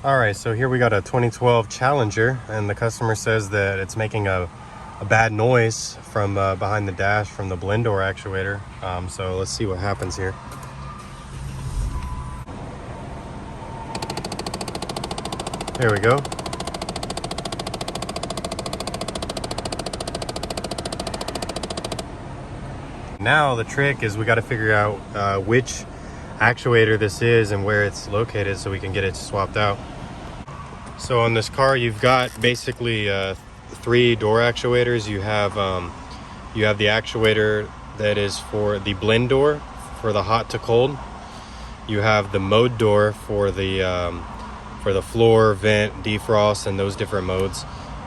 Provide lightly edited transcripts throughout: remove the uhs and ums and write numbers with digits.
All right, so here we got a 2012 Challenger, and the customer says that it's making a bad noise from behind the dash from the blend door actuator. So let's see what happens here. Here we go. Now the trick is we got to figure out which actuator this is and where it's located so we can get it swapped out. So on this car you've got basically 3 door actuators. You have the actuator that is for the blend door for the hot to cold. You have the mode door for the floor, vent, defrost, and those different modes.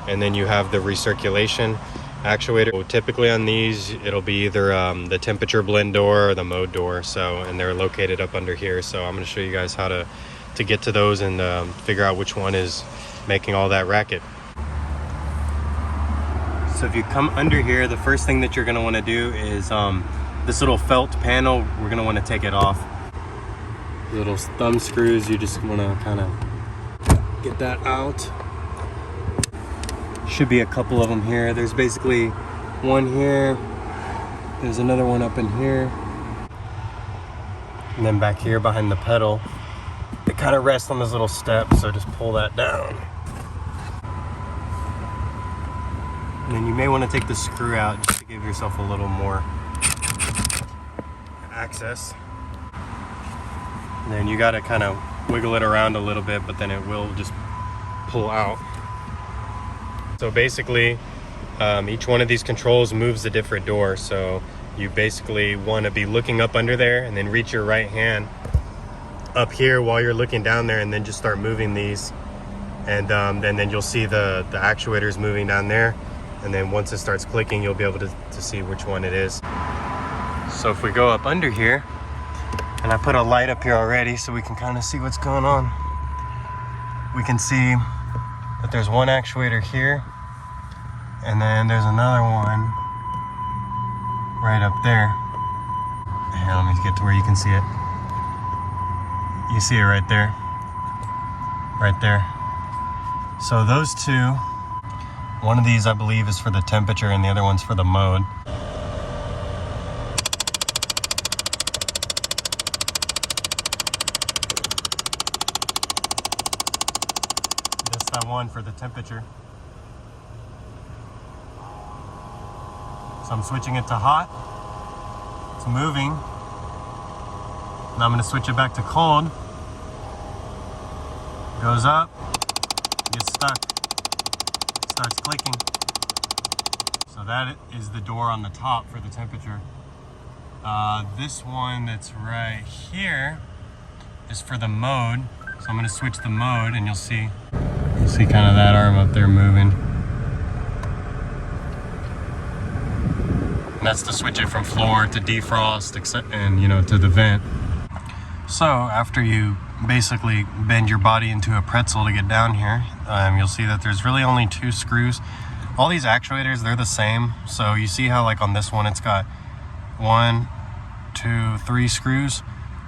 And then you have the recirculation actuator. So typically on these it'll be either the temperature blend door or the mode door. So, and they're located up under here. So I'm going to show you guys how to get to those and figure out which one is making all that racket. So if you come under here, the first thing that you're going to want to do is this little felt panel, we're going to want to take it off. The little thumb screws, you just want to kind of get that out. Should be a couple of them here. There's basically one here, there's another one up in here, and then back here behind the pedal. They kind of rest on this little step, so just pull that down. And then you may want to take the screw out just to give yourself a little more access. And then you got to kind of wiggle it around a little bit, but then it will just pull out. So basically, each one of these controls moves a different door. So you basically want to be looking up under there and then reach your right hand up here while you're looking down there, and then just start moving these, and then you'll see the actuators moving down there, and then once it starts clicking you'll be able to see which one it is. So if we go up under here, and I put a light up here already so we can kind of see what's going on, we can see that there's one actuator here, and then there's another one right up there. Here, let me get to where you can see it. You see it right there, right there. So those two, one of these I believe is for the temperature and the other one's for the mode. That's that one for the temperature. So I'm switching it to hot. It's moving. Now I'm going to switch it back to cold. Goes up, gets stuck, starts clicking. So that is the door on the top for the temperature. This one that's right here is for the mode. So I'm going to switch the mode, and you'll see kind of that arm up there moving. And that's to switch it from floor to defrost, and to the vent. So after you basically bend your body into a pretzel to get down here, you'll see that there's really only 2 screws. All these actuators, they're the same. So you see how like on this one it's got 1, 2, 3 screws.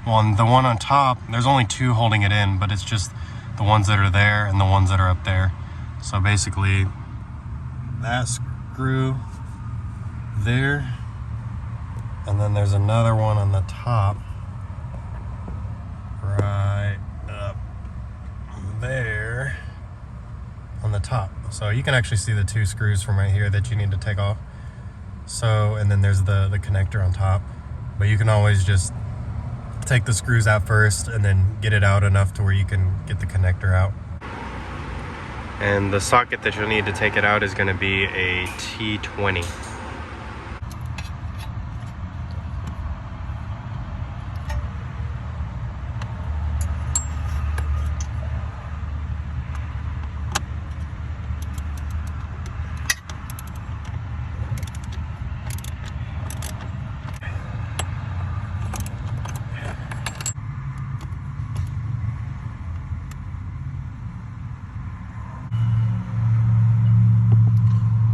Well, on the one on top, there's only 2 holding it in, but it's just the ones that are there and the ones that are up there. So basically that screw there, and then there's another one on the top right up there on the top. So you can actually see the 2 screws from right here that you need to take off. So, and then there's the connector on top, but you can always just take the screws out first and then get it out enough to where you can get the connector out. And the socket that you'll need to take it out is going to be a T20.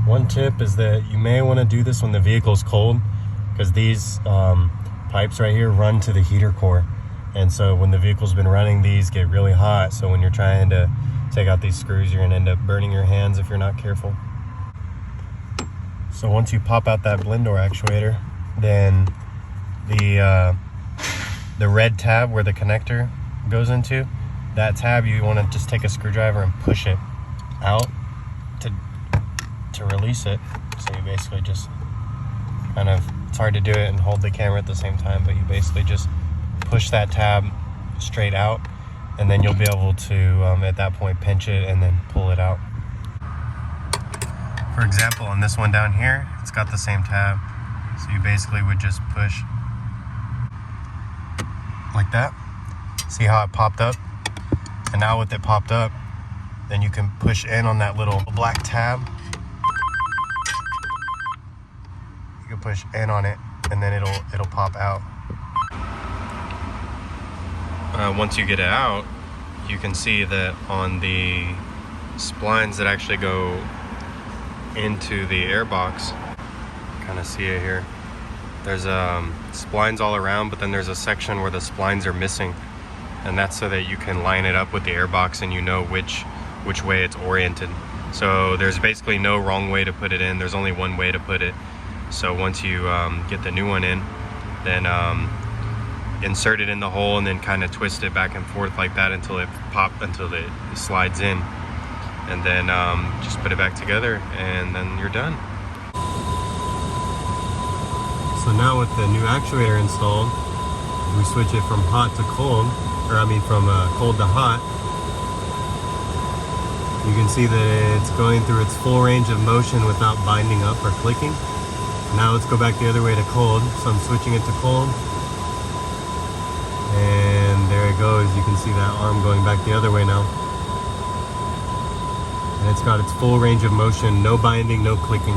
One tip is that you may want to do this when the vehicle's cold, because these pipes right here run to the heater core. And so when the vehicle's been running, these get really hot. So when you're trying to take out these screws, you're gonna end up burning your hands if you're not careful. So once you pop out that blend door actuator, then the red tab where the connector goes into, that tab, you want to just take a screwdriver and push it out to release it. So you basically just kind of, it's hard to do it and hold the camera at the same time, but you basically just push that tab straight out, and then you'll be able to at that point pinch it and then pull it out. For example, on this one down here, it's got the same tab, so you basically would just push like that. See how it popped up? And now with it popped up, then you can push in on that little black tab. You can push in on it, and then it'll pop out. Once you get it out, you can see that on the splines that actually go into the airbox, kind of see it here. There's splines all around, but then there's a section where the splines are missing, and that's so that you can line it up with the airbox and you know which way it's oriented. So there's basically no wrong way to put it in. There's only one way to put it. So once you get the new one in, then insert it in the hole and then kind of twist it back and forth like that until it slides in, and then just put it back together, and then you're done. So now with the new actuator installed, we switch it from hot to cold, or I mean from cold to hot. You can see that it's going through its full range of motion without binding up or clicking. Now let's go back the other way to cold. So I'm switching it to cold. And there it goes. You can see that arm going back the other way now. And it's got its full range of motion, no binding, no clicking.